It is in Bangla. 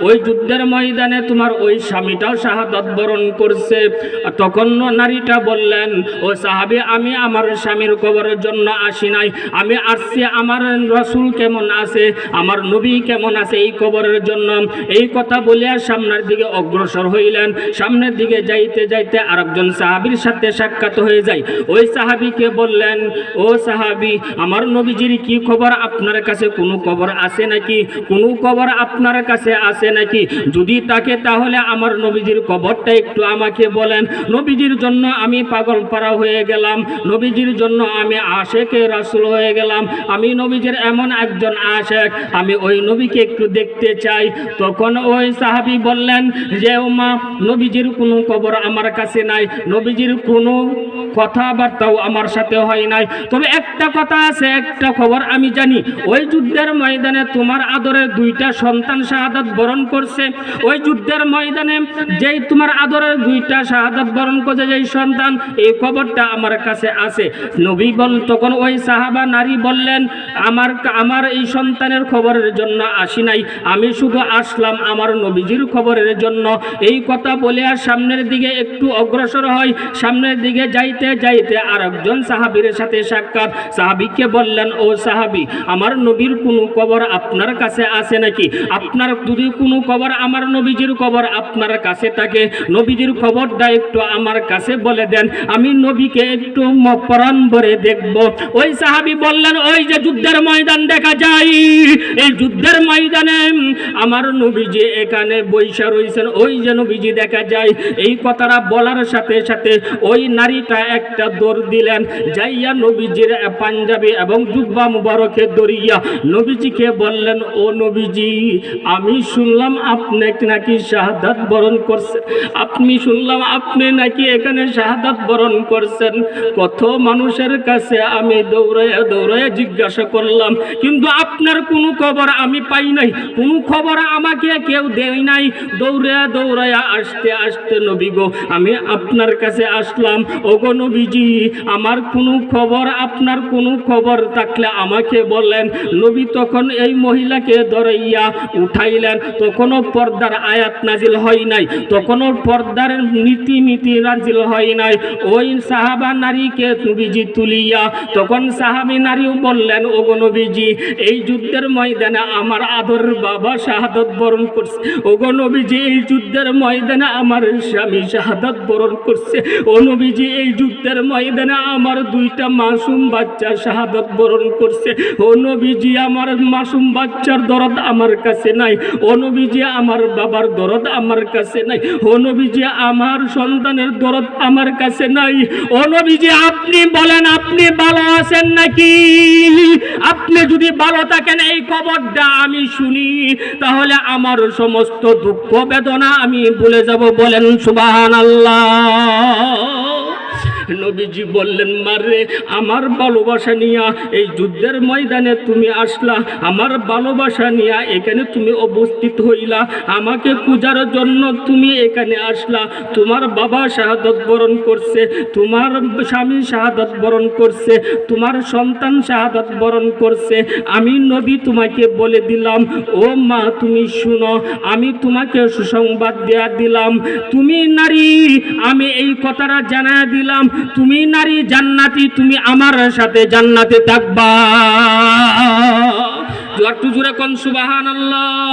ওই যুদ্ধের ময়দানে তোমার ওই স্বামীটাও শাহাদাত বরণ করছে। তখন নারীটা বললেন, ও সাহাবী, আমি আমার স্বামীর কবরের জন্য আসি নাই, আমি আসছি আমার রাসূল কেমন আছে, আমার নবী কেমন আছে এই কবরের জন্য। এই কথা বলিয়া সামনের দিকে অগ্রসর হইলেন। সামনের দিকে যাইতে যাইতে আরেকজন সাহাবীর সাথে সাক্ষাৎ হয়ে যায়। ওই সাহাবীকে বললেন, ও সাহাবী, আমার নবীজির কি খবর, আপনার কাছে কোনো খবর আছে নাকি, কোনো খবর আপনার কাছে আছে নাকি? যদি থাকে তাহলে আমার নবীজির খবরটা একটু আমাকে বলেন। নবীজির জন্য আমি পাগল পারা হয়ে গেলাম, নবীজির জন্য আমি আশেকে রাসূল হয়ে গেলাম, আমি নবীজির এমন একজন আশেক, আমি ওই নবীকে একটু দেখতে চাই। তখন ওই সাহাবী বললেন যে, ও মা, নবীজির কোনো খবর আমার কাছে নাই, নবীজির কোনো কথাবার্তাও আমার সাথে হয় নাই, তবে একটা কথা আছে, একটা খবর আমি জানি, ওই যুদ্ধের ময়দানে তোমার আদরের দুইটা সন্তান শাহাদাত বরণ করছে। ওই যুদ্ধের ময়দানে যেই তোমার আদরের দুইটা শাহাদাত বরণ করছে যেই সন্তান, এই খবরটা আমার কাছে আছে। নবী তখন ওই সাহাবা নারী বললেন, আমার এই সন্তানের খবরের জন্য আসি নাই, আমি শুধু আসলাম আমার নবীজির খবরের জন্য। এই কথা বলে আর সামনের দিকে একটু অগ্রসর হয়। সামনের দিকে যাইতে যাইতে আরেকজন সাহাবীর সাথে সাক্ষাৎ। সাহাবীকে বললেন, ও সাহাবী, আমার নবীর কোনো খবর আপনার কাছে আছে নাকি? আপনার যদি কোনো খবর, আমার নবীজির খবর আপনার কাছে থাকে, নবীজির খবরটা একটু আমার কাছে বলে দেন, আমি নবীকে একটু প্রাণ ভরে দেখব। ওই সাহাবী বললেন, ওই যে যুদ্ধের ময়দান দেখা যায়, এই যুদ্ধের ময়দানে আমার নবীজি এখানে বৈশা রয়েছেন, ওই যে নবীজি দেখা যায়। এই কথাটা বলার সাথে সাথে ওই নারীটা একটা দৌড় দিলেন, যাইয়া নবীজির পাঞ্জাবি এবং জুব্বা মুবারকে দরিয়া নবীজিকে বললেন, ও নবীজি, আমি শুনলাম আপনি নাকি শাহাদাত বরণ করছেন, আপনি শুনলাম আপনি নাকি এখানে শাহাদাত বরণ করছেন। কত মানুষের কাছে আমি দৌড়াইয়া দৌড়াইয়া জিজ্ঞাসা করলাম, কিন্তু আপনার কোনো খবর আমি পাই নাই, কোনো খবর আমাকে কেউ দেয় নাই। দৌড়াইয়া দৌড়াইয়া আসতে আসতে নবী গো, আমি আপনার কাছে আসলাম। ওগো নবীজি, আমার কোনো খবর, আপনার কোনো খবর থাকলে আমাকে বলেন। নবী তখন এই মহিলাকে ধরাইয়া উঠাইলেন। তখনও পর্দার আয়াত নাজিল হয় নাই, তখনও পর্দার নীতি নাজিল হয় নাই। ওই সাহাবা নারীকে নবীজি তুলিয়া, তখন সাহাবী নারীও বললেন, ওগো নবীজি, এই যুদ্ধের ময়দানে আমার আদর বাবা শাহাদাত বরণ করছে। ওগো নবীজি, এই যুদ্ধের ময়দানে আমার স্বামী শাহাদাত বরণ করছে। ও নবীজি, এই যুদ্ধের ময়দানে আমার দুইটা মাসুম বাচ্চা শাহাদাত বরণ করছে। ও নবীজি, আমার মাসুম বাচ্চার দরদ আমার কাছে নাই। ও নবীজি, আমার বাবার দরদ আমার কাছে নাই। ও নবীজি, আমার সন্তানের দরদ আমার কাছে নাই। ও নবীজি, আপনি বলেন, আপনি ভালো আছেন নাকি? আপনি যদি ভালো থাকেন, এই খবরটা আমি শুনি, তাহলে আমার সমস্ত দুঃখ বেদনা আমি ভুলে যাব। বলেন সুবহানাল্লাহ। নবীজি বললেন, মারে, আমার ভালোবাসা নিয়া এই যুদ্ধের ময়দানে তুমি আসলা, আমার ভালোবাসা নিয়া এখানে তুমি উপস্থিত হইলা, আমাকে পূজার জন্য তুমি এখানে আসলা। তোমার বাবা শাহাদাত বরণ করছে, তোমার স্বামী শাহাদাত বরণ করছে, তোমার সন্তান শাহাদাত বরণ করছে। আমি নবী তোমাকে বলে দিলাম, ও মা, তুমি শুনো, আমি তোমাকে সুসংবাদ দেয়া দিলাম, তুমি নারী, আমি এই কথাটা জানা দিলাম, তুমি নারী জান্নাতি, তুমি আমার সাথে জান্নাতে থাকবা। একটু জোরে কোন সুবহানাল্লাহ।